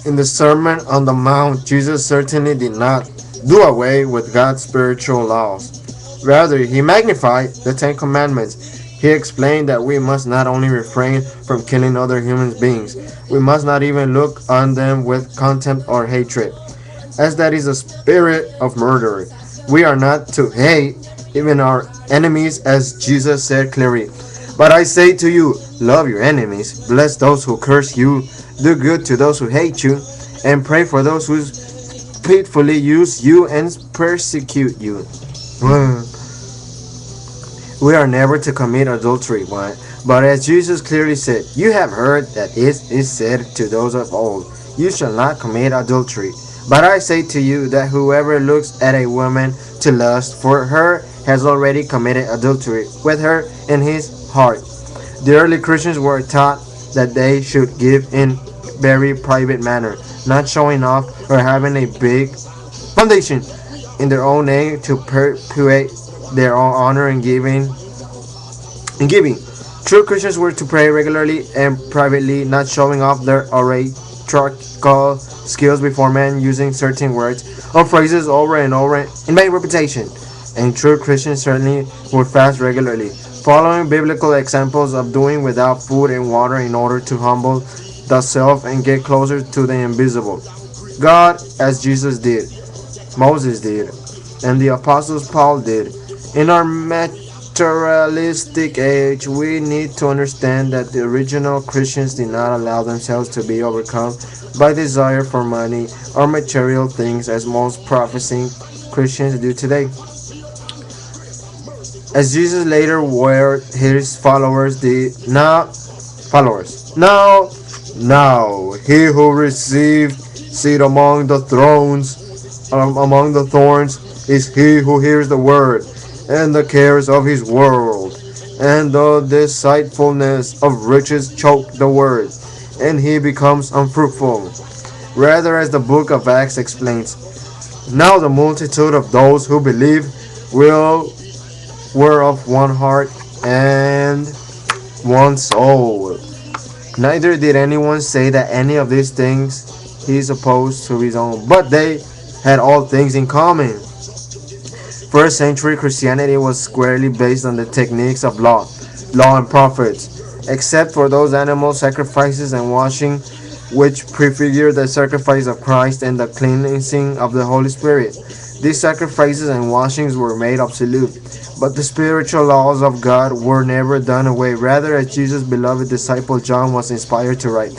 In the Sermon on the Mount, Jesus certainly did not do away with God's spiritual laws. Rather, he magnified the Ten Commandments. He explained that we must not only refrain from killing other human beings, we must not even look on them with contempt or hatred, as that is a spirit of murder. We are not to hate even our enemies, as Jesus said clearly. But I say to you, love your enemies, bless those who curse you, do good to those who hate you, and pray for those who spitefully use you and persecute you. We are never to commit adultery, but as Jesus clearly said, you have heard that it is said to those of old, you shall not commit adultery. But I say to you that whoever looks at a woman to lust for her has already committed adultery with her in his heart. The early Christians were taught that they should give in very private manner, not showing off or having a big foundation in their own name to perpetuate their own honor in giving. True Christians were to pray regularly and privately, not showing off their oratorical skills before men, using certain words or phrases over and over in vain repetition. And true Christians certainly would fast regularly, following biblical examples of doing without food and water in order to humble the self and get closer to the invisible God, as Jesus did, Moses did, and the apostles Paul did. In our materialistic age, we need to understand that the original Christians did not allow themselves to be overcome by desire for money or material things as most professing Christians do today. As Jesus later warned his followers, now, he who received seat among the among the thorns, is he who hears the word, and the cares of his world, and the deceitfulness of riches choke the word, and he becomes unfruitful. Rather, as the book of Acts explains, now the multitude of those who believe will were of one heart and one soul. Neither did anyone say that any of these things he is opposed to his own, but they had all things in common. First century Christianity was squarely based on the techniques of law and prophets, except for those animal sacrifices and washing, which prefigure the sacrifice of Christ and the cleansing of the Holy Spirit. These sacrifices and washings were made absolute, but the spiritual laws of God were never done away. Rather, as Jesus' beloved disciple John was inspired to write,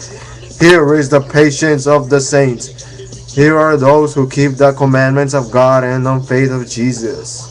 here is the patience of the saints. Here are those who keep the commandments of God and on faith of Jesus.